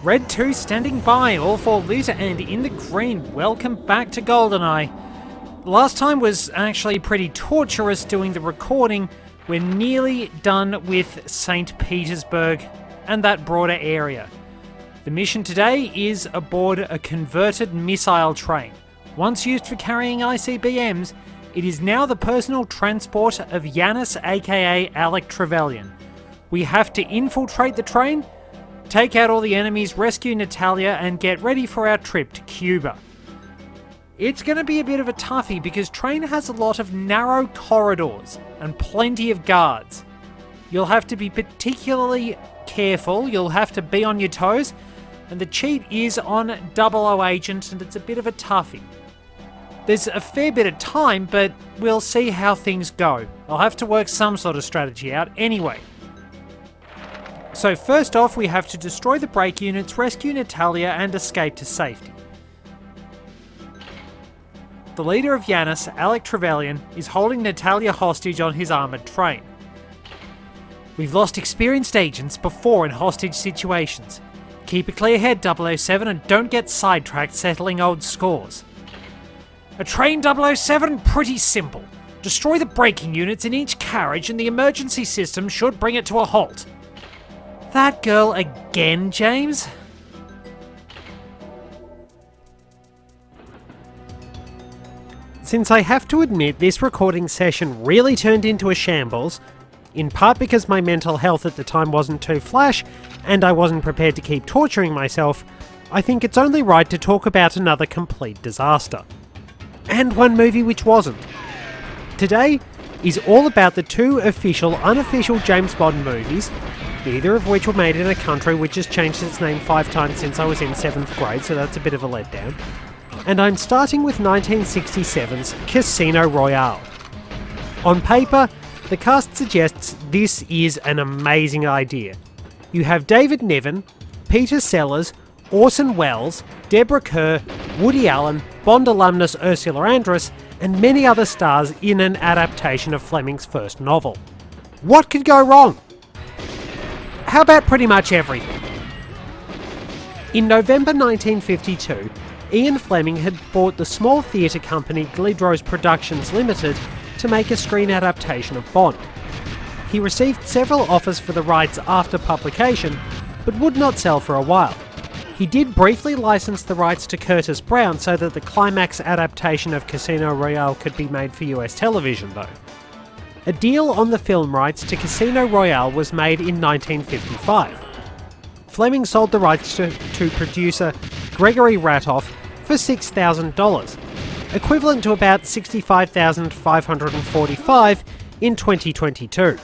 Red 2 standing by, all for Lita and in the green. Welcome back to Goldeneye. Last time was actually pretty torturous doing the recording. We're nearly done with St. Petersburg and that broader area. The mission today is aboard a converted missile train. Once used for carrying ICBMs, it is now the personal transport of Yanis aka Alec Trevelyan. We have to infiltrate the train, take out all the enemies, rescue Natalia, and get ready for our trip to Cuba. It's going to be a bit of a toughie because train has a lot of narrow corridors and plenty of guards. You'll have to be particularly careful, you'll have to be on your toes, and the cheat is on double agent, and it's a bit of a toughie. There's a fair bit of time, but we'll see how things go. I'll have to work some sort of strategy out anyway. So first off, we have to destroy the brake units, rescue Natalia, and escape to safety. The leader of Yanis, Alec Trevelyan, is holding Natalia hostage on his armoured train. We've lost experienced agents before in hostage situations. Keep a clear head, 007, and don't get sidetracked settling old scores. A train, 007? Pretty simple. Destroy the braking units in each carriage and the emergency system should bring it to a halt. That girl again, James? Since I have to admit this recording session really turned into a shambles, in part because my mental health at the time wasn't too flash and I wasn't prepared to keep torturing myself, I think it's only right to talk about another complete disaster. And one movie which wasn't. Today is all about the two official, unofficial James Bond movies, neither of which were made in a country which has changed its name 5 times since I was in 7th grade, so that's a bit of a letdown. And I'm starting with 1967's Casino Royale. On paper, the cast suggests this is an amazing idea. You have David Niven, Peter Sellers, Orson Welles, Deborah Kerr, Woody Allen, Bond alumnus Ursula Andress, and many other stars in an adaptation of Fleming's first novel. What could go wrong? How about pretty much everything? In November 1952, Ian Fleming had bought the small theatre company Glidrose Productions Limited to make a screen adaptation of Bond. He received several offers for the rights after publication, but would not sell for a while. He did briefly license the rights to Curtis Brown so that the climax adaptation of Casino Royale could be made for US television though. A deal on the film rights to Casino Royale was made in 1955. Fleming sold the rights to producer Gregory Ratoff for $6,000, equivalent to about $65,545 in 2022.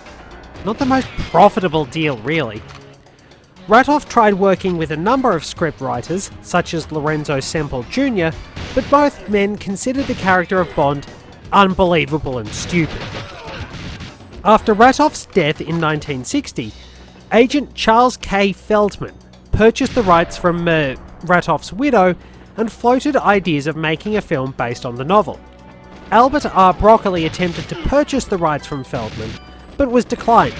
Not the most profitable deal really. Ratoff tried working with a number of scriptwriters, such as Lorenzo Semple Jr., but both men considered the character of Bond unbelievable and stupid. After Ratoff's death in 1960, agent Charles K. Feldman purchased the rights from Ratoff's widow and floated ideas of making a film based on the novel. Albert R. Broccoli attempted to purchase the rights from Feldman, but was declined.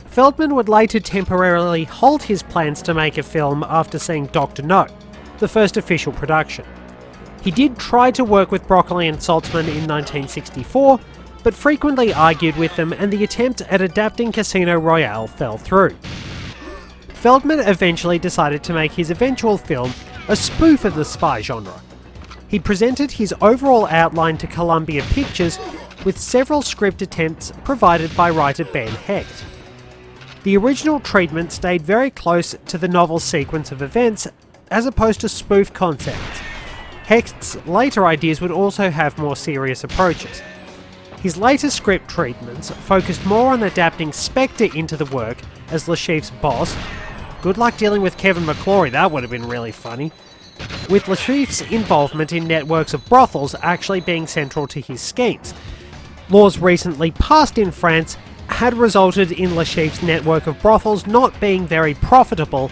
Feldman would later temporarily halt his plans to make a film after seeing Dr. No, the first official production. He did try to work with Broccoli and Saltzman in 1964, but frequently argued with them and the attempt at adapting Casino Royale fell through. Feldman eventually decided to make his eventual film a spoof of the spy genre. He presented his overall outline to Columbia Pictures with several script attempts provided by writer Ben Hecht. The original treatment stayed very close to the novel's sequence of events as opposed to spoof concepts. Hecht's later ideas would also have more serious approaches. His later script treatments focused more on adapting Spectre into the work as Le Chiffre's boss. Good luck dealing with Kevin McClory, that would have been really funny. With Le Chiffre's involvement in networks of brothels actually being central to his schemes. Laws recently passed in France had resulted in Le Chiffre's network of brothels not being very profitable,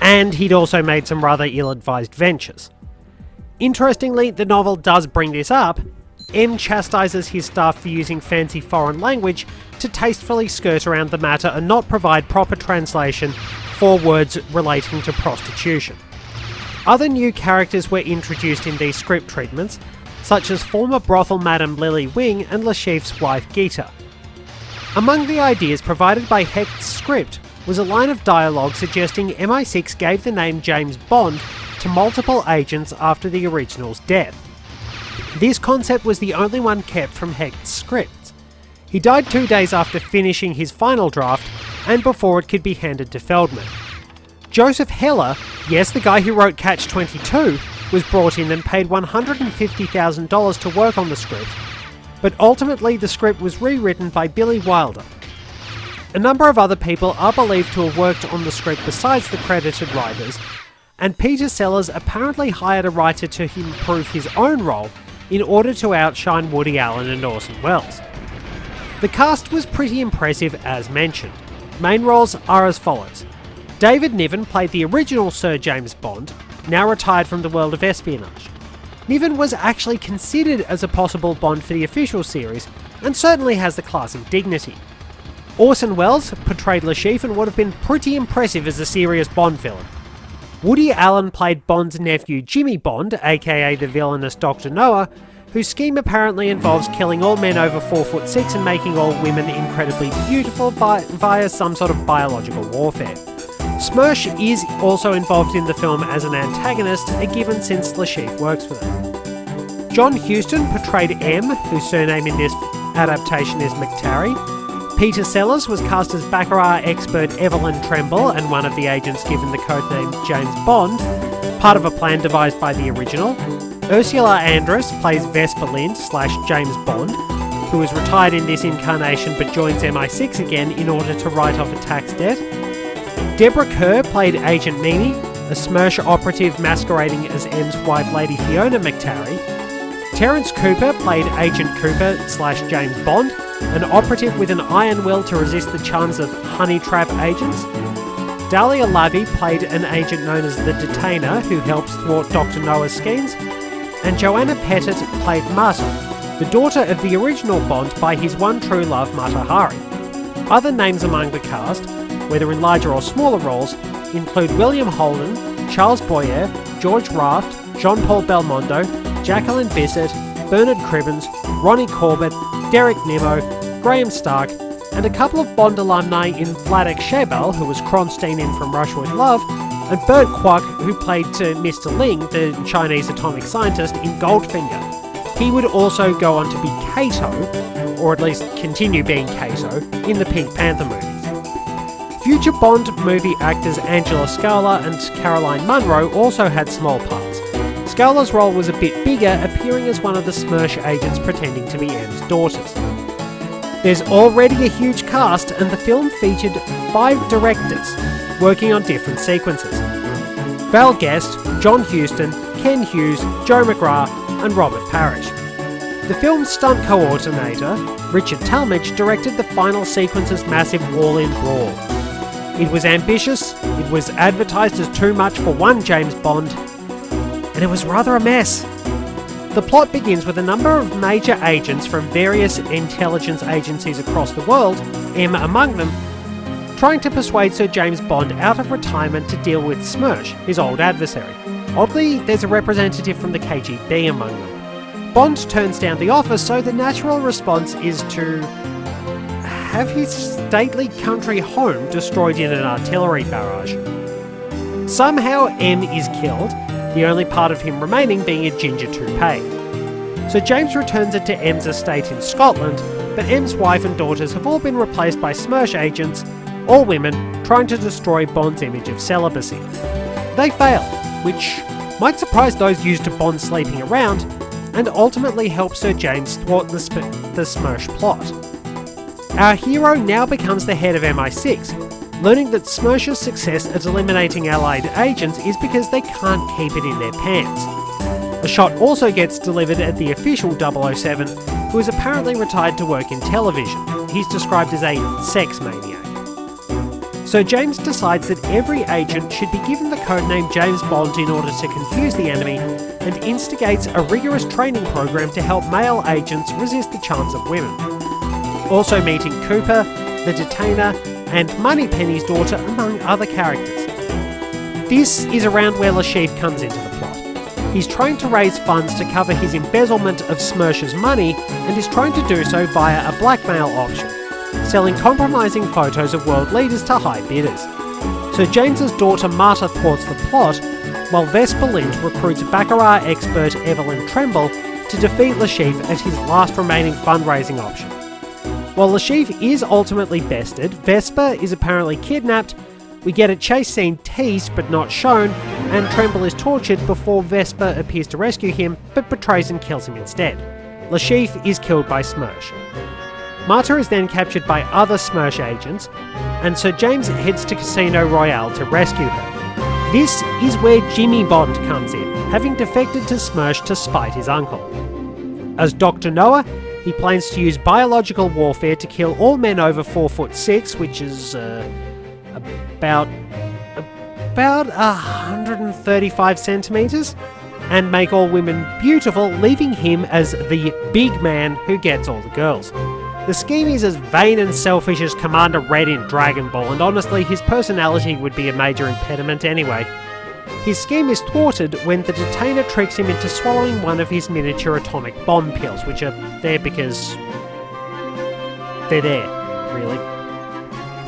and he'd also made some rather ill-advised ventures. Interestingly, the novel does bring this up. M chastises his staff for using fancy foreign language to tastefully skirt around the matter and not provide proper translation 4 words relating to prostitution. Other new characters were introduced in these script treatments, such as former brothel madam Lily Wing and Lashif's wife Geeta. Among the ideas provided by Hecht's script was a line of dialogue suggesting MI6 gave the name James Bond to multiple agents after the original's death. This concept was the only one kept from Hecht's script. He died 2 days after finishing his final draft and before it could be handed to Feldman. Joseph Heller, yes, the guy who wrote Catch-22, was brought in and paid $150,000 to work on the script, but ultimately the script was rewritten by Billy Wilder. A number of other people are believed to have worked on the script besides the credited writers, and Peter Sellers apparently hired a writer to improve his own role in order to outshine Woody Allen and Orson Welles. The cast was pretty impressive as mentioned. Main roles are as follows. David Niven played the original Sir James Bond, now retired from the world of espionage. Niven was actually considered as a possible Bond for the official series, and certainly has the class and dignity. Orson Welles portrayed Lashif and would have been pretty impressive as a serious Bond villain. Woody Allen played Bond's nephew Jimmy Bond, aka the villainous Dr. Noah, whose scheme apparently involves killing all men over 4'6" and making all women incredibly beautiful via some sort of biological warfare. Smersh is also involved in the film as an antagonist, a given since Lashif works for them. John Huston portrayed M, whose surname in this adaptation is McTarry. Peter Sellers was cast as Baccarat expert Evelyn Tremble and one of the agents given the codename James Bond, part of a plan devised by the original. Ursula Andress plays Vesper Lind / James Bond, who is retired in this incarnation but joins MI6 again in order to write off a tax debt. Deborah Kerr played Agent Mimi, a Smersh operative masquerading as M's wife Lady Fiona McTarry. Terence Cooper played Agent Cooper / James Bond, an operative with an iron will to resist the charms of honey trap agents. Dahlia Lavi played an agent known as the Detainer, who helps thwart Dr. Noah's schemes. And Joanna Pettit played Mata, the daughter of the original Bond by his one true love Mata Hari. Other names among the cast, whether in larger or smaller roles, include William Holden, Charles Boyer, George Raft, Jean-Paul Belmondo, Jacqueline Bisset, Bernard Cribbins, Ronnie Corbett, Derek Nimmo, Graham Stark, and a couple of Bond alumni in Vladek Sheybal, who was Kronstein in From Russia with Love, and Bert Kwok, who played Mr. Ling, the Chinese atomic scientist, in Goldfinger. He would also go on to be Kato, or at least continue being Kato, in the Pink Panther movies. Future Bond movie actors Angela Scala and Caroline Munro also had small parts. Scala's role was a bit bigger, appearing as one of the Smersh agents pretending to be M's daughters. There's already a huge cast, and the film featured 5 directors working on different sequences. Val Guest, John Huston, Ken Hughes, Joe McGrath, and Robert Parrish. The film's stunt coordinator, Richard Talmadge, directed the final sequence's massive all-in brawl. It was ambitious, it was advertised as too much for one James Bond, and it was rather a mess. The plot begins with a number of major agents from various intelligence agencies across the world, M among them, trying to persuade Sir James Bond out of retirement to deal with Smersh, his old adversary. Oddly, there's a representative from the KGB among them. Bond turns down the offer, so the natural response is to have his stately country home destroyed in an artillery barrage. Somehow M is killed, the only part of him remaining being a ginger toupee. So James returns it to M's estate in Scotland, but M's wife and daughters have all been replaced by Smersh agents, all women, trying to destroy Bond's image of celibacy. They fail, which might surprise those used to Bond sleeping around, and ultimately help Sir James thwart the Smersh plot. Our hero now becomes the head of MI6, learning that Smersh's success at eliminating Allied agents is because they can't keep it in their pants. A shot also gets delivered at the official 007, who is apparently retired to work in television. He's described as a sex maniac. So James decides that every agent should be given the codename James Bond in order to confuse the enemy, and instigates a rigorous training program to help male agents resist the charms of women. Also meeting Cooper, the Detainer, and Moneypenny's daughter, among other characters. This is around where Lashif comes into the plot. He's trying to raise funds to cover his embezzlement of Smersh's money, and is trying to do so via a blackmail option, selling compromising photos of world leaders to high bidders. Sir James's daughter Marta thwarts the plot, while Vesper Lind recruits Baccarat expert Evelyn Tremble to defeat Lashif at his last remaining fundraising option. While Lashif is ultimately bested, Vesper is apparently kidnapped, we get a chase scene teased but not shown, and Tremble is tortured before Vesper appears to rescue him, but betrays and kills him instead. Lashif is killed by Smersh. Marta is then captured by other Smersh agents, and Sir James heads to Casino Royale to rescue her. This is where Jimmy Bond comes in, having defected to Smersh to spite his uncle. As Dr. Noah, he plans to use biological warfare to kill all men over 4'6", which is about 135 centimetres, and make all women beautiful, leaving him as the big man who gets all the girls. The scheme is as vain and selfish as Commander Red in Dragon Ball, and honestly his personality would be a major impediment anyway. His scheme is thwarted when the detainer tricks him into swallowing one of his miniature atomic bomb pills, which are there because they're there, really.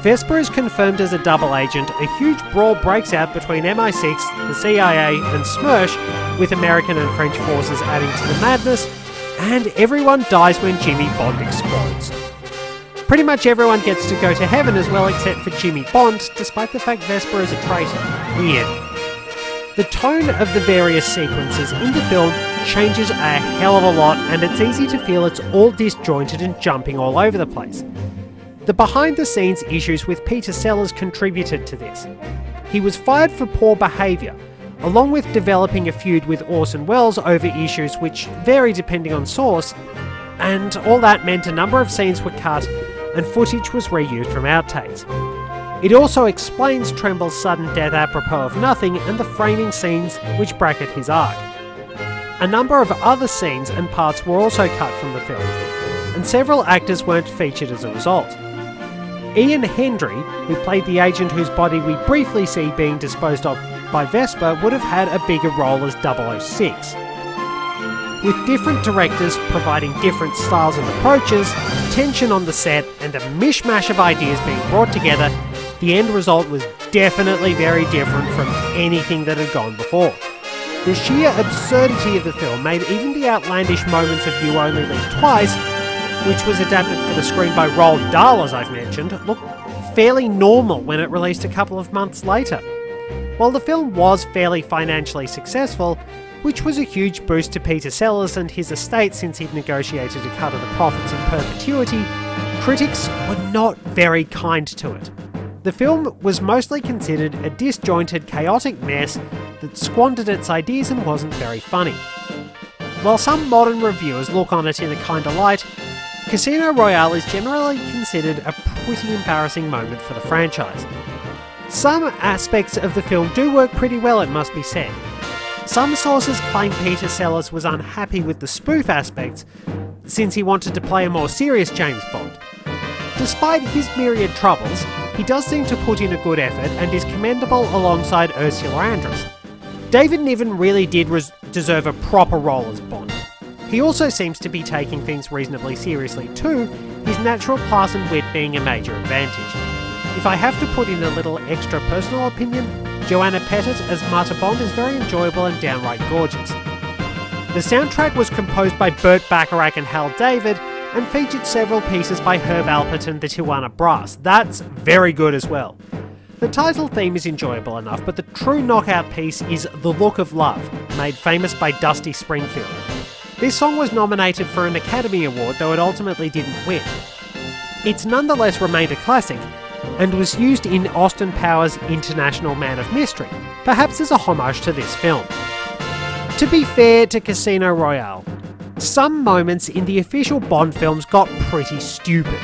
Vesper is confirmed as a double agent. A huge brawl breaks out between MI6, the CIA, and Smersh, with American and French forces adding to the madness, and everyone dies when Jimmy Bond explodes. Pretty much everyone gets to go to heaven as well, except for Jimmy Bond, despite the fact Vesper is a traitor. Weird. The tone of the various sequences in the film changes a hell of a lot, and it's easy to feel it's all disjointed and jumping all over the place. The behind-the-scenes issues with Peter Sellers contributed to this. He was fired for poor behaviour, along with developing a feud with Orson Welles over issues which vary depending on source, and all that meant a number of scenes were cut and footage was reused from outtakes. It also explains Tremble's sudden death apropos of nothing and the framing scenes which bracket his arc. A number of other scenes and parts were also cut from the film, and several actors weren't featured as a result. Ian Hendry, who played the agent whose body we briefly see being disposed of by Vesper, would have had a bigger role as 006. With different directors providing different styles and approaches, tension on the set, and a mishmash of ideas being brought together, the end result was definitely very different from anything that had gone before. The sheer absurdity of the film made even the outlandish moments of You Only Live Twice, which was adapted for the screen by Roald Dahl, as I've mentioned, look fairly normal when it released a couple of months later. While the film was fairly financially successful, which was a huge boost to Peter Sellers and his estate since he'd negotiated a cut of the profits in perpetuity, critics were not very kind to it. The film was mostly considered a disjointed, chaotic mess that squandered its ideas and wasn't very funny. While some modern reviewers look on it in a kind of light, Casino Royale is generally considered a pretty embarrassing moment for the franchise. Some aspects of the film do work pretty well, it must be said. Some sources claim Peter Sellers was unhappy with the spoof aspects, since he wanted to play a more serious James Bond. Despite his myriad troubles, he does seem to put in a good effort and is commendable alongside Ursula Andress. David Niven really did deserve a proper role as Bond. He also seems to be taking things reasonably seriously too, his natural class and wit being a major advantage. If I have to put in a little extra personal opinion, Joanna Pettit as Marta Bond is very enjoyable and downright gorgeous. The soundtrack was composed by Burt Bacharach and Hal David, and featured several pieces by Herb Alpert and the Tijuana Brass. That's very good as well. The title theme is enjoyable enough, but the true knockout piece is The Look of Love, made famous by Dusty Springfield. This song was nominated for an Academy Award, though it ultimately didn't win. It's nonetheless remained a classic, and was used in Austin Powers' International Man of Mystery, perhaps as a homage to this film. To be fair to Casino Royale, some moments in the official Bond films got pretty stupid.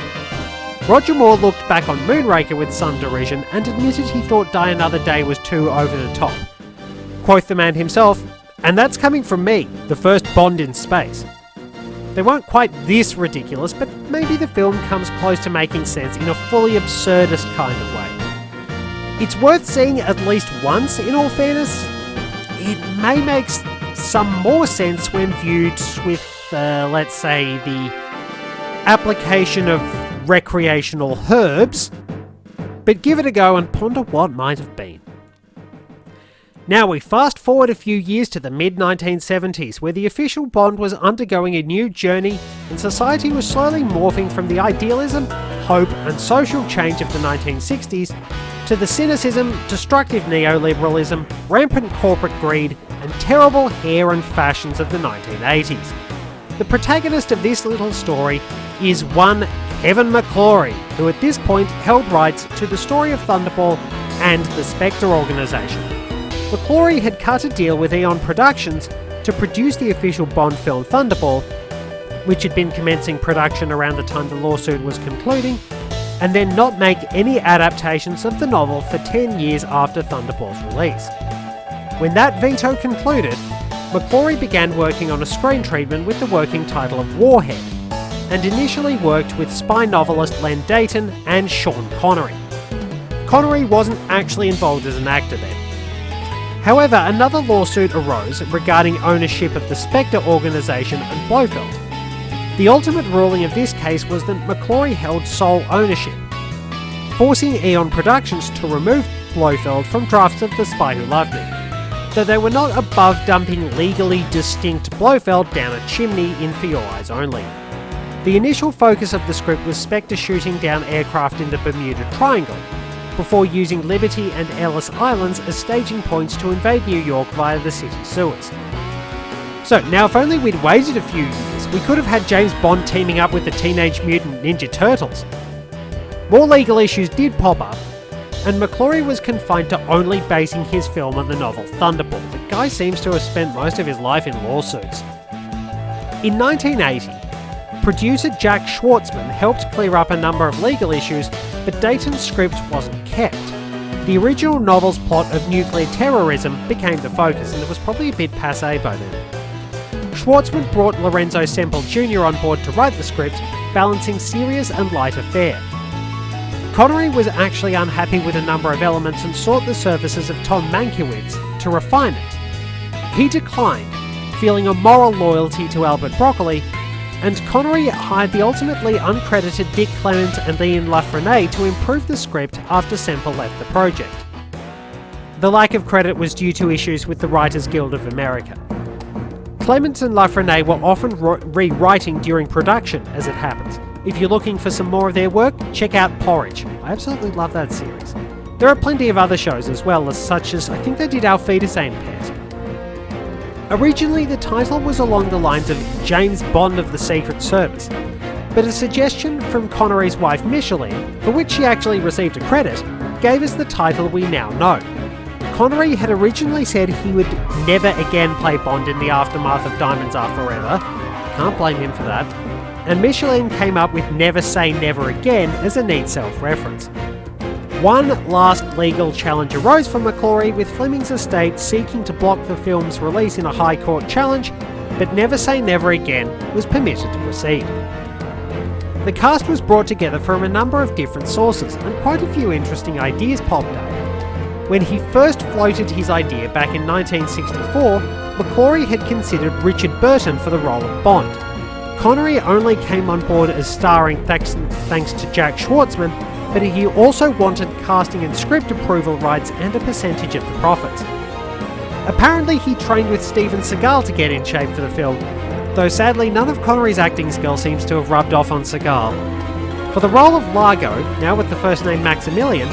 Roger Moore looked back on Moonraker with some derision and admitted he thought Die Another Day was too over the top. Quoth the man himself, "And that's coming from me, the first Bond in space." They weren't quite this ridiculous, but maybe the film comes close to making sense in a fully absurdist kind of way. It's worth seeing at least once, in all fairness. It may make some more sense when viewed with, let's say, the application of recreational herbs, but give it a go and ponder what might have been. Now we fast forward a few years to the mid-1970s, where the official Bond was undergoing a new journey and society was slowly morphing from the idealism, hope and social change of the 1960s to the cynicism, destructive neoliberalism, rampant corporate greed and terrible hair and fashions of the 1980s. The protagonist of this little story is one Kevin McClory, who at this point held rights to the story of Thunderball and the Spectre organisation. McClory had cut a deal with Eon Productions to produce the official Bond film Thunderball, which had been commencing production around the time the lawsuit was concluding, and then not make any adaptations of the novel for 10 years after Thunderball's release. When that veto concluded, McClory began working on a screen treatment with the working title of Warhead, and initially worked with spy novelist Len Deighton and Sean Connery. Connery wasn't actually involved as an actor then. However, another lawsuit arose regarding ownership of the Spectre organisation and Blofeld. The ultimate ruling of this case was that McClory held sole ownership, forcing Eon Productions to remove Blofeld from drafts of The Spy Who Loved Me, though they were not above dumping legally distinct Blofeld down a chimney in For Your Eyes Only. The initial focus of the script was Spectre shooting down aircraft in the Bermuda Triangle, before using Liberty and Ellis Islands as staging points to invade New York via the city sewers. So, now if only we'd waited a few years, we could have had James Bond teaming up with the Teenage Mutant Ninja Turtles. More legal issues did pop up, and McClory was confined to only basing his film on the novel Thunderball. The guy seems to have spent most of his life in lawsuits. In 1980, producer Jack Schwartzman helped clear up a number of legal issues, but Dayton's script wasn't kept. The original novel's plot of nuclear terrorism became the focus, and it was probably a bit passé by then. Schwartzman brought Lorenzo Semple Jr. on board to write the script, balancing serious and lighter fare. Connery was actually unhappy with a number of elements and sought the services of Tom Mankiewicz to refine it. He declined, feeling a moral loyalty to Albert Broccoli, and Connery hired the ultimately uncredited Dick Clement and Ian LaFrennais to improve the script after Semple left the project. The lack of credit was due to issues with the Writers Guild of America. Clement and LaFrennais were often rewriting during production, as it happens. If you're looking for some more of their work, check out Porridge. I absolutely love that series. There are plenty of other shows as well, such as I think they did Auf Wiedersehen Pet. Originally, the title was along the lines of James Bond of the Secret Service, but a suggestion from Connery's wife Micheline, for which she actually received a credit, gave us the title we now know. Connery had originally said he would never again play Bond in the aftermath of Diamonds Are Forever. Can't blame him for that. And Micheline came up with Never Say Never Again as a neat self-reference. One last legal challenge arose for McClory, with Fleming's estate seeking to block the film's release in a High Court challenge, but Never Say Never Again was permitted to proceed. The cast was brought together from a number of different sources, and quite a few interesting ideas popped up. When he first floated his idea back in 1964, McClory had considered Richard Burton for the role of Bond. Connery only came on board as starring thanks to Jack Schwartzman, but he also wanted casting and script approval rights and a percentage of the profits. Apparently he trained with Steven Seagal to get in shape for the film, though sadly none of Connery's acting skill seems to have rubbed off on Seagal. For the role of Largo, now with the first name Maximilian,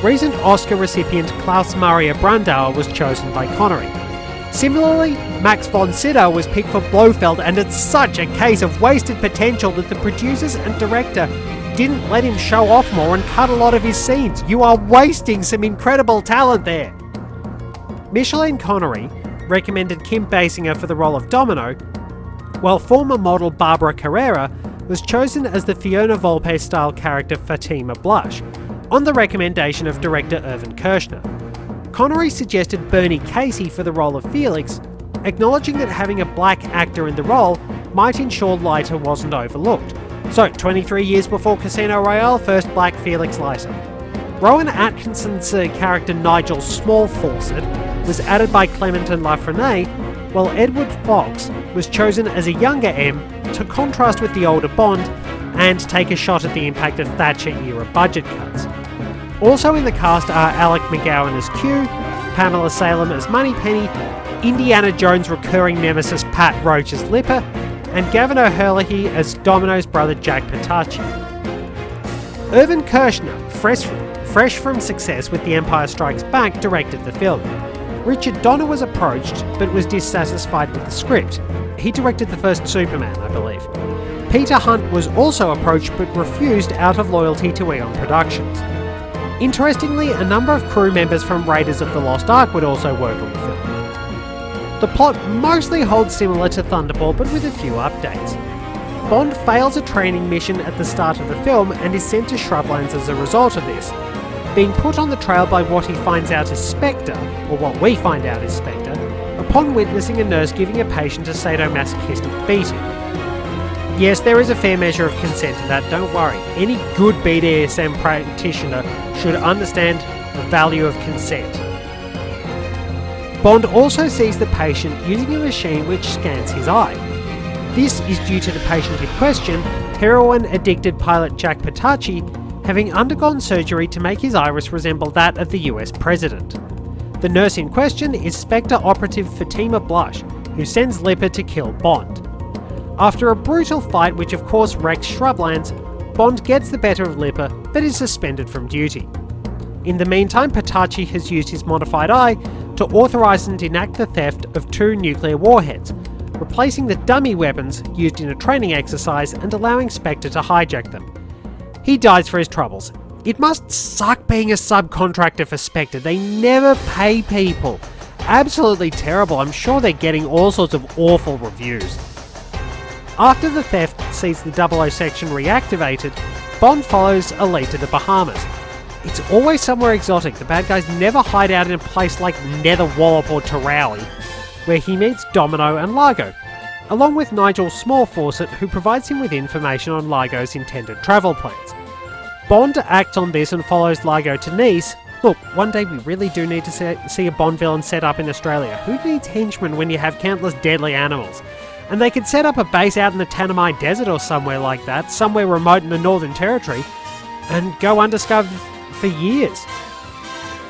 recent Oscar recipient Klaus Maria Brandauer was chosen by Connery. Similarly, Max von Sydow was picked for Blofeld, and it's such a case of wasted potential that the producers and director didn't let him show off more and cut a lot of his scenes. You are wasting some incredible talent there. Micheline Connery recommended Kim Basinger for the role of Domino, while former model Barbara Carrera was chosen as the Fiona Volpe-style character Fatima Blush, on the recommendation of director Irvin Kershner. Connery suggested Bernie Casey for the role of Felix, acknowledging that having a black actor in the role might ensure Leiter wasn't overlooked. So, 23 years before Casino Royale, first black Felix Leiter. Rowan Atkinson's character Nigel Small-Fawcett was added by Clementin Lafreniere, while Edward Fox was chosen as a younger M to contrast with the older Bond and take a shot at the impact of Thatcher-era budget cuts. Also in the cast are Alec McGowan as Q, Pamela Salem as Moneypenny, Indiana Jones' recurring nemesis Pat Roach as Lipper, and Gavin O'Herlihy as Domino's brother Jack Patachi. Irvin Kershner, fresh from success with The Empire Strikes Back, directed the film. Richard Donner was approached, but was dissatisfied with the script. He directed the first Superman, I believe. Peter Hunt was also approached, but refused out of loyalty to Eon Productions. Interestingly, a number of crew members from Raiders of the Lost Ark would also work on the film. The plot mostly holds similar to Thunderball, but with a few updates. Bond fails a training mission at the start of the film and is sent to Shrublands as a result of this, being put on the trail by what he finds out is Spectre, or what we find out is Spectre, upon witnessing a nurse giving a patient a sadomasochistic beating. Yes, there is a fair measure of consent in that, don't worry. Any good BDSM practitioner should understand the value of consent. Bond also sees the patient using a machine which scans his eye. This is due to the patient in question, heroin-addicted pilot Jack Patachi, having undergone surgery to make his iris resemble that of the US President. The nurse in question is Spectre operative Fatima Blush, who sends Lipper to kill Bond. After a brutal fight which of course wrecks Shrublands, Bond gets the better of Lipper but is suspended from duty. In the meantime, Patachi has used his modified eye to authorise and enact the theft of 2 nuclear warheads, replacing the dummy weapons used in a training exercise and allowing Spectre to hijack them. He dies for his troubles. It must suck being a subcontractor for Spectre. They never pay people. Absolutely terrible. I'm sure they're getting all sorts of awful reviews. After the theft sees the 00 section reactivated, Bond follows a lead to the Bahamas. It's always somewhere exotic. The bad guys never hide out in a place like Nether Wallop or Tarawi, where he meets Domino and Largo, along with Nigel Small-Fawcett, who provides him with information on Largo's intended travel plans. Bond acts on this and follows Largo to Nice. Look, one day we really do need to see a Bond villain set up in Australia. Who needs henchmen when you have countless deadly animals? And they could set up a base out in the Tanami Desert or somewhere like that, somewhere remote in the Northern Territory, and go undiscovered for years.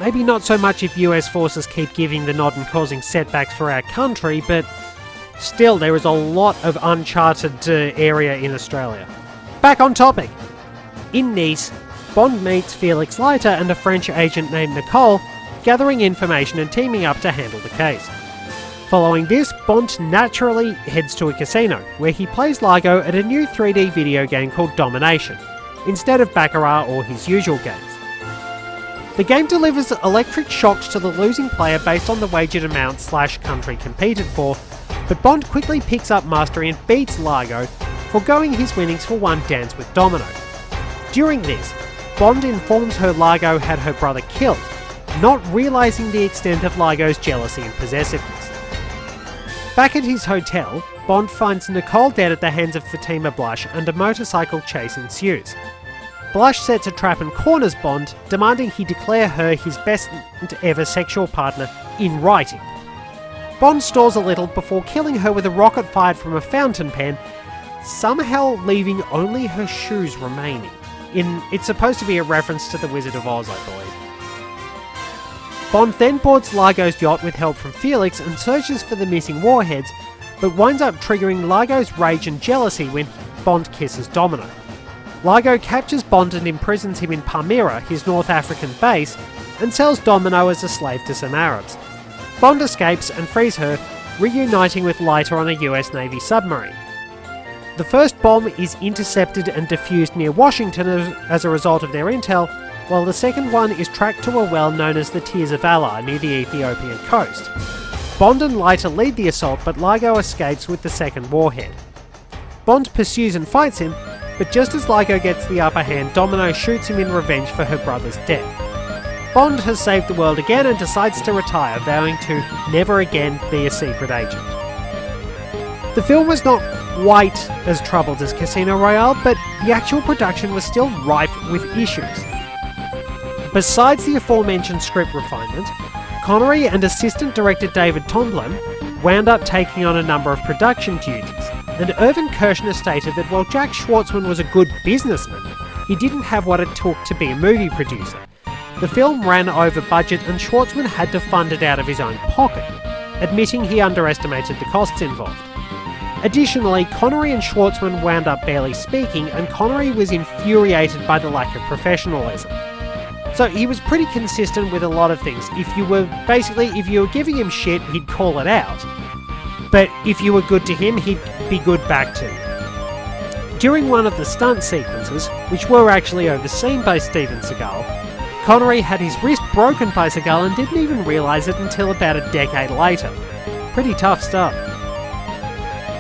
Maybe not so much if US forces keep giving the nod and causing setbacks for our country, but still there is a lot of uncharted area in Australia. Back on topic. In Nice, Bond meets Felix Leiter and a French agent named Nicole, gathering information and teaming up to handle the case. Following this, Bond naturally heads to a casino, where he plays Largo at a new 3D video game called Domination, instead of Baccarat or his usual games. The game delivers electric shocks to the losing player based on the wagered amount / country competed for, but Bond quickly picks up mastery and beats Largo, foregoing his winnings for one dance with Domino. During this, Bond informs her Largo had her brother killed, not realising the extent of Largo's jealousy and possessiveness. Back at his hotel, Bond finds Nicole dead at the hands of Fatima Blush and a motorcycle chase ensues. Blush sets a trap and corners Bond, demanding he declare her his best ever sexual partner in writing. Bond stalls a little before killing her with a rocket fired from a fountain pen, somehow leaving only her shoes remaining. It's supposed to be a reference to The Wizard of Oz, I believe. Bond then boards Largo's yacht with help from Felix and searches for the missing warheads, but winds up triggering Largo's rage and jealousy when Bond kisses Domino. Largo captures Bond and imprisons him in Palmyra, his North African base, and sells Domino as a slave to some Arabs. Bond escapes and frees her, reuniting with Leiter on a US Navy submarine. The first bomb is intercepted and defused near Washington as a result of their intel, while the second one is tracked to a well known as the Tears of Valor near the Ethiopian coast. Bond and Leiter lead the assault, but Largo escapes with the second warhead. Bond pursues and fights him, but just as Largo gets the upper hand, Domino shoots him in revenge for her brother's death. Bond has saved the world again and decides to retire, vowing to never again be a secret agent. The film was not quite as troubled as Casino Royale, but the actual production was still rife with issues. Besides the aforementioned script refinement, Connery and assistant director David Tomblin wound up taking on a number of production duties, and Irvin Kershner stated that while Jack Schwartzman was a good businessman, he didn't have what it took to be a movie producer. The film ran over budget and Schwartzman had to fund it out of his own pocket, admitting he underestimated the costs involved. Additionally, Connery and Schwartzman wound up barely speaking, and Connery was infuriated by the lack of professionalism. So he was pretty consistent with a lot of things. If you were giving him shit, he'd call it out. But if you were good to him, he'd be good back to you. During one of the stunt sequences, which were actually overseen by Steven Seagal, Connery had his wrist broken by Seagal and didn't even realise it until about a decade later. Pretty tough stuff.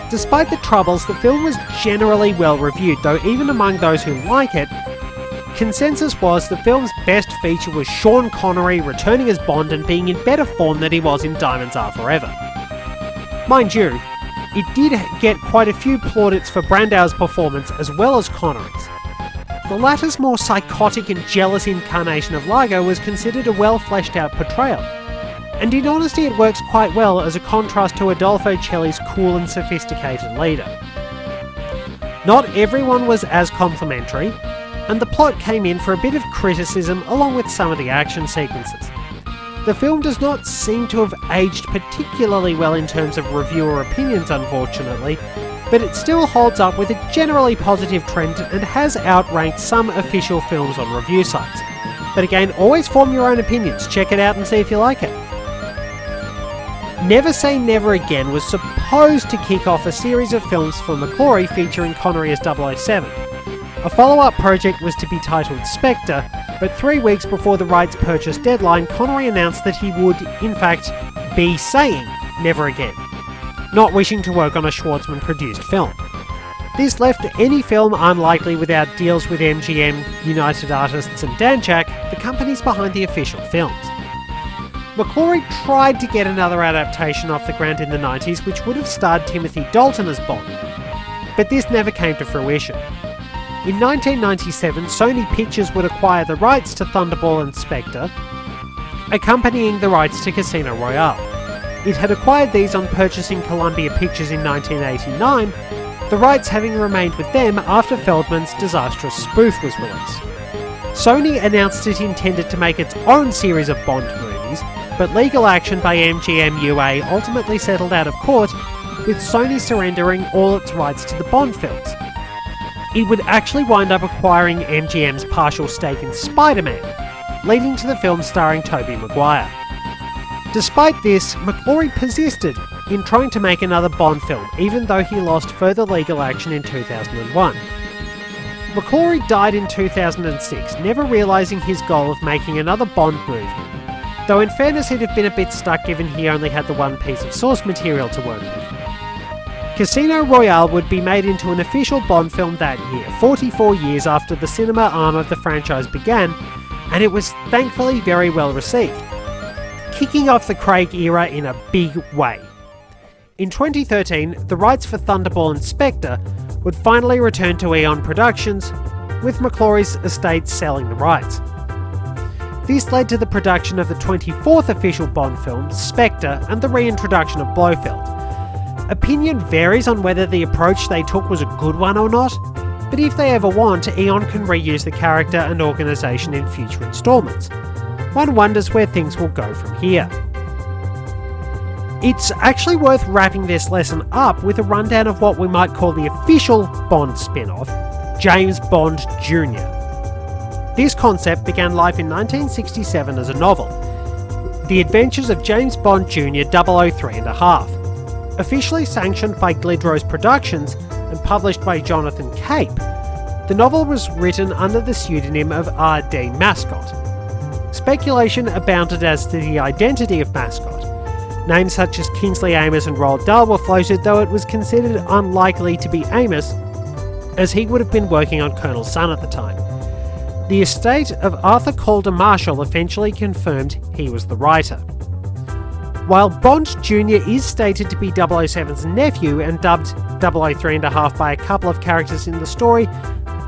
Despite the troubles, the film was generally well reviewed, though even among those who like it, consensus was the film's best feature was Sean Connery returning as Bond and being in better form than he was in Diamonds Are Forever. Mind you, it did get quite a few plaudits for Brandau's performance as well as Connery's. The latter's more psychotic and jealous incarnation of Largo was considered a well fleshed out portrayal, and in honesty it works quite well as a contrast to Adolfo Celli's cool and sophisticated leader. Not everyone was as complimentary, and the plot came in for a bit of criticism along with some of the action sequences. The film does not seem to have aged particularly well in terms of reviewer opinions, unfortunately, but it still holds up with a generally positive trend and has outranked some official films on review sites. But again, always form your own opinions, check it out and see if you like it. Never Say Never Again was supposed to kick off a series of films for McClory featuring Connery as 007. A follow-up project was to be titled Spectre, but 3 weeks before the rights purchase deadline, Connery announced that he would, in fact, be saying never again, not wishing to work on a Schwartzman-produced film. This left any film unlikely without deals with MGM, United Artists and Danjak, the companies behind the official films. McClory tried to get another adaptation off the ground in the 90s, which would have starred Timothy Dalton as Bond, but this never came to fruition. In 1997, Sony Pictures would acquire the rights to Thunderball and Spectre, accompanying the rights to Casino Royale. It had acquired these on purchasing Columbia Pictures in 1989, the rights having remained with them after Feldman's disastrous spoof was released. Sony announced it intended to make its own series of Bond movies, but legal action by MGM UA ultimately settled out of court, with Sony surrendering all its rights to the Bond films. It would actually wind up acquiring MGM's partial stake in Spider-Man, leading to the film starring Tobey Maguire. Despite this, McClory persisted in trying to make another Bond film, even though he lost further legal action in 2001. McClory died in 2006, never realising his goal of making another Bond movie, though in fairness he'd have been a bit stuck given he only had the one piece of source material to work with. Casino Royale would be made into an official Bond film that year, 44 years after the cinema arm of the franchise began, and it was thankfully very well received, kicking off the Craig era in a big way. In 2013, the rights for Thunderball and Spectre would finally return to Eon Productions, with McClory's estate selling the rights. This led to the production of the 24th official Bond film, Spectre, and the reintroduction of Blofeld. Opinion varies on whether the approach they took was a good one or not, but if they ever want, Eon can reuse the character and organisation in future instalments. One wonders where things will go from here. It's actually worth wrapping this lesson up with a rundown of what we might call the official Bond spin-off, James Bond Jr. This concept began life in 1967 as a novel, The Adventures of James Bond Jr. 003 and a half. Officially sanctioned by Glidrose Productions and published by Jonathan Cape, the novel was written under the pseudonym of R.D. Mascot. Speculation abounded as to the identity of Mascot. Names such as Kingsley Amis and Roald Dahl were floated, though it was considered unlikely to be Amis, as he would have been working on Colonel Sun at the time. The estate of Arthur Calder Marshall eventually confirmed he was the writer. While Bond Jr. is stated to be 007's nephew and dubbed 003.5 by a couple of characters in the story,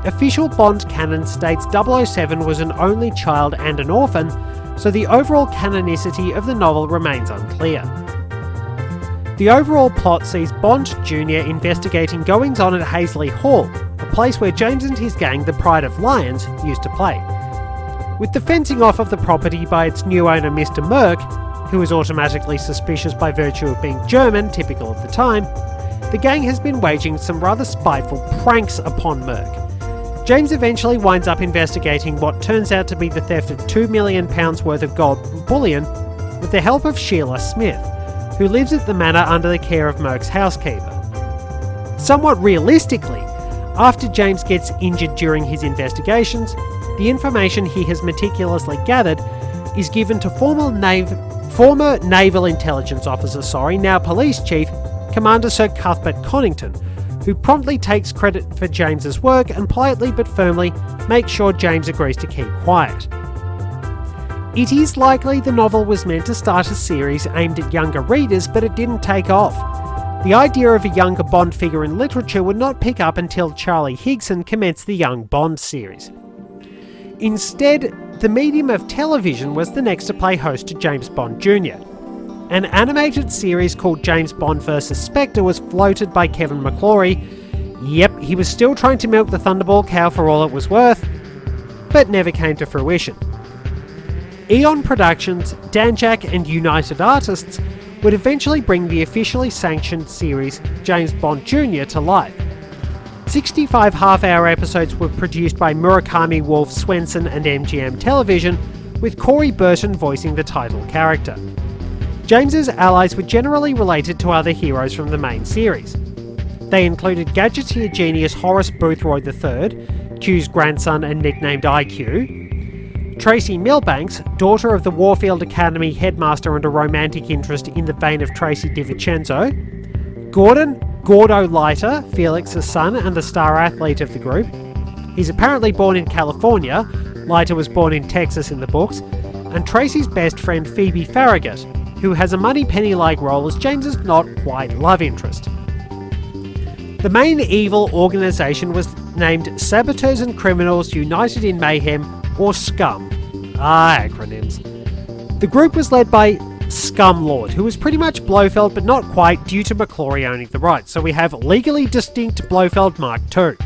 official Bond canon states 007 was an only child and an orphan, so the overall canonicity of the novel remains unclear. The overall plot sees Bond Jr. investigating goings-on at Hazley Hall, a place where James and his gang, the Pride of Lions, used to play. With the fencing off of the property by its new owner Mr. Merck, who is automatically suspicious by virtue of being German, typical of the time, the gang has been waging some rather spiteful pranks upon Merck. James eventually winds up investigating what turns out to be the theft of £2 million worth of gold bullion with the help of Sheila Smith, who lives at the manor under the care of Merck's housekeeper. Somewhat realistically, after James gets injured during his investigations, the information he has meticulously gathered is given to former Naval Intelligence Officer, now Police Chief, Commander Sir Cuthbert Connington, who promptly takes credit for James's work and politely but firmly makes sure James agrees to keep quiet. It is likely the novel was meant to start a series aimed at younger readers, but it didn't take off. The idea of a younger Bond figure in literature would not pick up until Charlie Higson commenced the Young Bond series. Instead, the medium of television was the next to play host to James Bond Jr. An animated series called James Bond vs. Spectre was floated by Kevin McClory. Yep, he was still trying to milk the Thunderball cow for all it was worth, but never came to fruition. Eon Productions, Danjak and United Artists would eventually bring the officially sanctioned series James Bond Jr. to life. 65 half-hour episodes were produced by Murakami Wolf Swenson and MGM Television, with Corey Burton voicing the title character. James's allies were generally related to other heroes from the main series. They included gadgeteer genius Horace Boothroyd III, Q's grandson and nicknamed IQ, Tracy Milbanks, daughter of the Warfield Academy headmaster and a romantic interest in the vein of Tracy DiVincenzo, Gordo Leiter, Felix's son and the star athlete of the group. He's apparently born in California, Leiter was born in Texas in the books, and Tracy's best friend Phoebe Farragut, who has a Moneypenny-like role as James's not-quite love interest. The main evil organisation was named Saboteurs and Criminals United in Mayhem, or SCUM. Acronyms. The group was led by Scum Lord, who was pretty much Blofeld but not quite due to McClory owning the rights, so we have legally distinct Blofeld Mark II.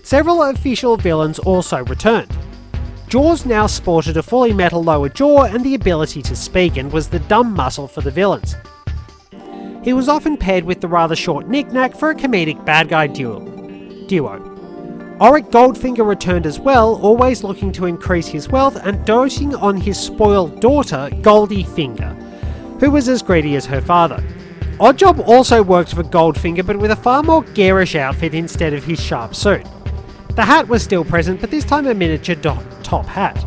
Several official villains also returned. Jaws now sported a fully metal lower jaw and the ability to speak, and was the dumb muscle for the villains. He was often paired with the rather short knick-knack for a comedic bad guy duo. Auric Goldfinger returned as well, always looking to increase his wealth and doting on his spoiled daughter, Goldie Finger, who was as greedy as her father. Oddjob also worked for Goldfinger, but with a far more garish outfit instead of his sharp suit. The hat was still present, but this time a miniature top hat.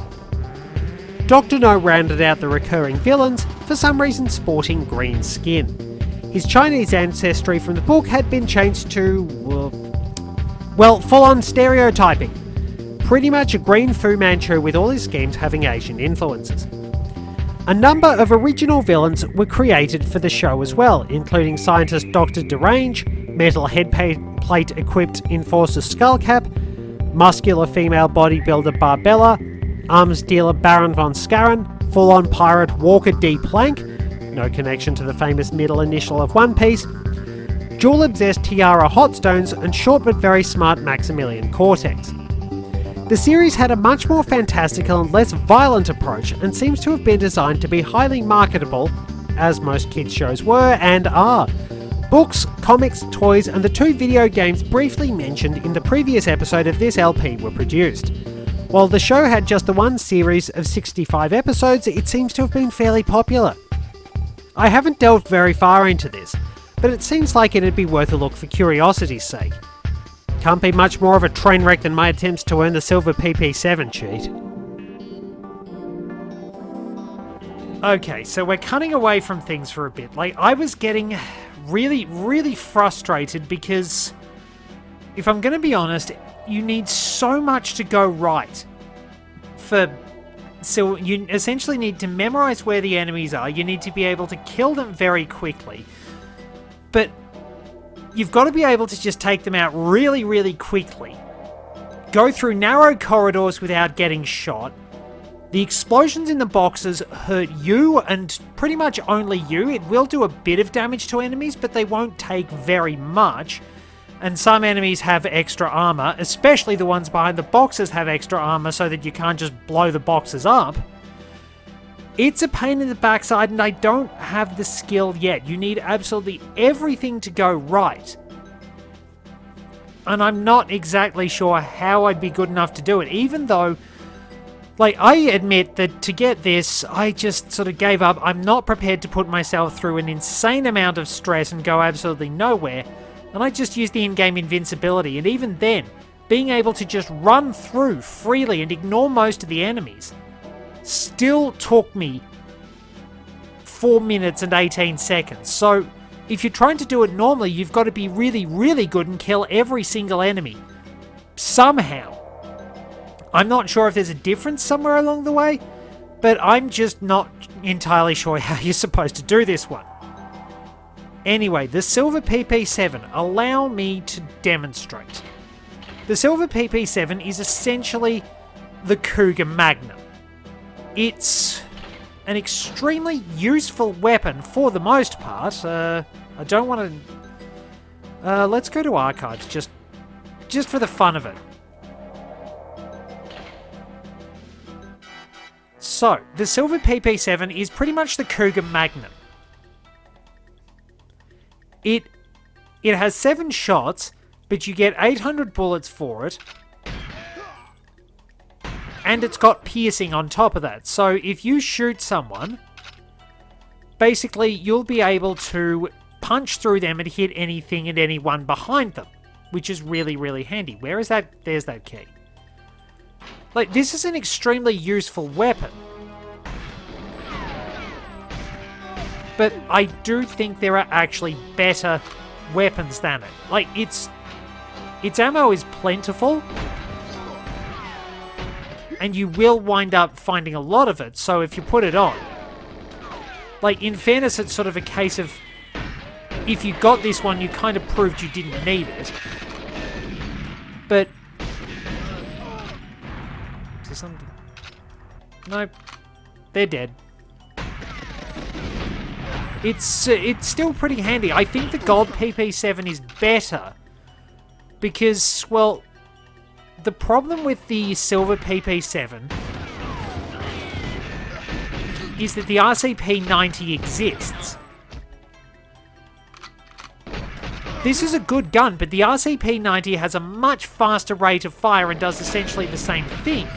Dr. No rounded out the recurring villains, for some reason sporting green skin. His Chinese ancestry from the book had been changed to, full-on stereotyping. Pretty much a green Fu Manchu with all his schemes having Asian influences. A number of original villains were created for the show as well, including scientist Dr. Derange, metal headplate-equipped enforcer Skullcap, muscular female bodybuilder Barbella, arms dealer Baron von Scarron, full-on pirate Walker D. Plank, no connection to the famous middle initial of One Piece, jewel-obsessed Tiara Hotstones, and short but very smart Maximilian Cortex. The series had a much more fantastical and less violent approach, and seems to have been designed to be highly marketable, as most kids' shows were and are. Books, comics, toys, and the 2 video games briefly mentioned in the previous episode of this LP were produced. While the show had just the one series of 65 episodes, it seems to have been fairly popular. I haven't delved very far into this, but it seems like it'd be worth a look for curiosity's sake. Can't be much more of a train wreck than my attempts to earn the silver PP7 cheat. Okay, so we're cutting away from things for a bit. I was getting really frustrated because, if I'm going to be honest, you need so much to go right for So you essentially need to memorize where the enemies are. You need to be able to kill them very quickly. But you've got to be able to just take them out really, really quickly. Go through narrow corridors without getting shot. The explosions in the boxes hurt you and pretty much only you. It will do a bit of damage to enemies, but they won't take very much. And some enemies have extra armor, especially the ones behind the boxes have extra armor so that you can't just blow the boxes up. It's a pain in the backside, and I don't have the skill yet. You need absolutely everything to go right. And I'm not exactly sure how I'd be good enough to do it, even though, like, I admit that to get this, I just sort of gave up. I'm not prepared to put myself through an insane amount of stress and go absolutely nowhere. And I just used the in-game invincibility, and even then, being able to just run through freely and ignore most of the enemies still took me 4 minutes and 18 seconds. So, if you're trying to do it normally, you've got to be really, really good and kill every single enemy. Somehow. I'm not sure if there's a difference somewhere along the way, but I'm just not entirely sure how you're supposed to do this one. Anyway, the Silver PP7, allow me to demonstrate. The Silver PP7 is essentially the Cougar Magnum. It's an extremely useful weapon for the most part. I don't want to... let's go to archives, just for the fun of it. So, the Silver PP7 is pretty much the Cougar Magnum. It has 7 shots, but you get 800 bullets for it. And it's got piercing on top of that. So if you shoot someone, basically you'll be able to punch through them and hit anything and anyone behind them, which is really, really handy. Where is that? There's that key. Like, this is an extremely useful weapon. But I do think there are actually better weapons than it. Like, its ammo is plentiful, and you will wind up finding a lot of it, so if you put it on... Like, in fairness, it's sort of a case of... If you got this one, you kind of proved you didn't need it. But... Is there something... Nope. They're dead. It's still pretty handy. I think the Gold PP7 is better because, well, the problem with the Silver PP7 is that the RCP-90 exists. This is a good gun, but the RCP-90 has a much faster rate of fire and does essentially the same thing.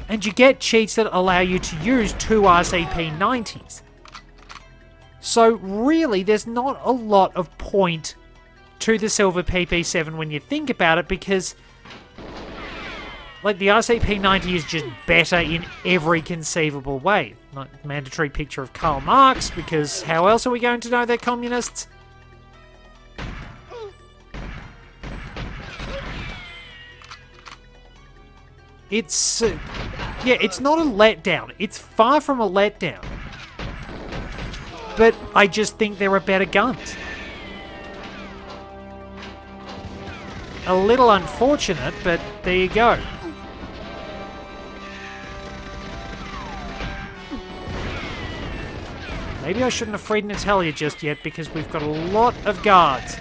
And you get cheats that allow you to use 2 RCP-90s. So really, there's not a lot of point to the Silver PP7 when you think about it, because like the RCP-90 is just better in every conceivable way. Like, mandatory picture of Karl Marx, because how else are we going to know they're communists? It's yeah, it's not a letdown. It's far from a letdown. But I just think there are better guns. A little unfortunate, but there you go. Maybe I shouldn't have freed Natalia just yet, because we've got a lot of guards.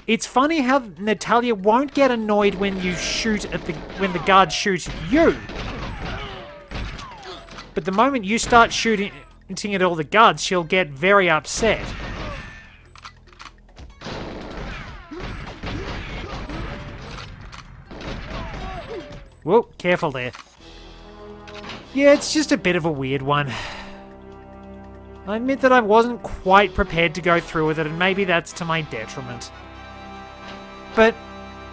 It's funny how Natalia won't get annoyed when you shoot at when the guards shoot at you. But the moment you start shooting at all the guards, she'll get very upset. Whoa, careful there. Yeah, it's just a bit of a weird one. I admit that I wasn't quite prepared to go through with it, and maybe that's to my detriment. But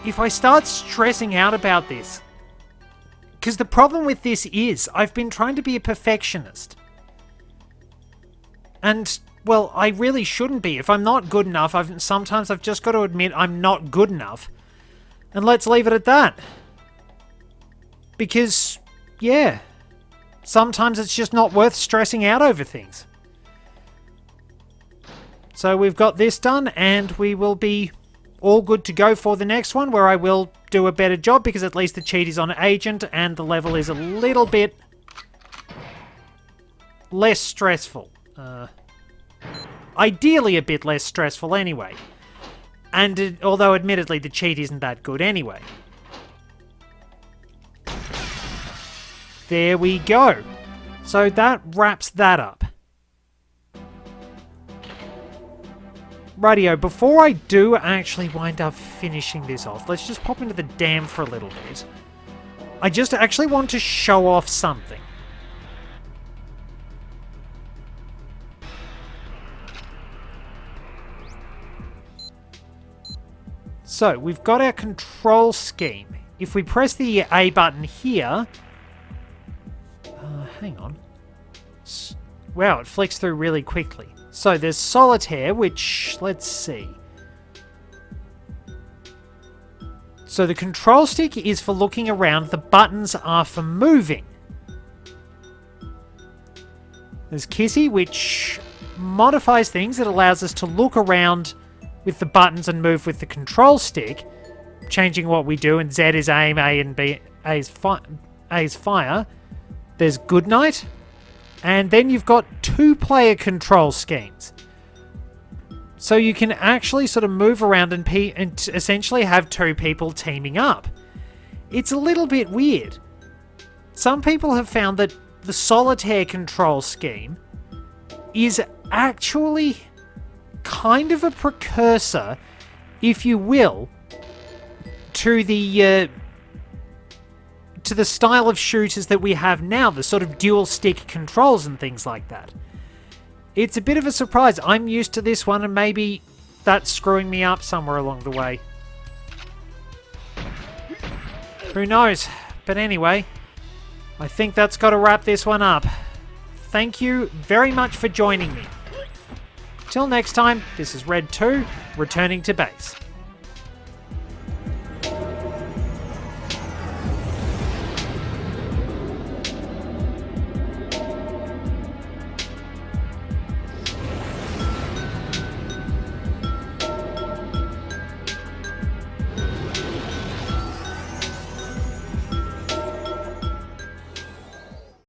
if I start stressing out about this... Because the problem with this is, I've been trying to be a perfectionist. And, well, I really shouldn't be. If I'm not good enough, sometimes I've just got to admit I'm not good enough. And let's leave it at that. Because, yeah. sometimes it's just not worth stressing out over things. So we've got this done, and we will be all good to go for the next one, where I will do a better job, because at least the cheat is on agent, and the level is a little bit less stressful. Ideally a bit less stressful anyway. And although admittedly the cheat isn't that good anyway. There we go. So that wraps that up. Rightio, before I do actually wind up finishing this off, let's just pop into the dam for a little bit. I just actually want to show off something. So, we've got our control scheme. If we press the A button here... hang on. Wow, it flicks through really quickly. So, there's solitaire, which... let's see. So, the control stick is for looking around. The buttons are for moving. There's Kissy, which modifies things. It allows us to look around with the buttons and move with the control stick, changing what we do, and Z is aim, A and B, A is fire. There's Goodnight, and then you've got two-player control schemes. So you can actually sort of move around and essentially have two people teaming up. It's a little bit weird. Some people have found that the solitaire control scheme is actually kind of a precursor, if you will, to the style of shooters that we have now, the sort of dual stick controls and things like that. It's a bit of a surprise. I'm used to this one, and maybe that's screwing me up somewhere along the way. Who knows? But anyway, I think that's got to wrap this one up. Thank you very much for joining me. Till next time, this is Red 2, returning to base.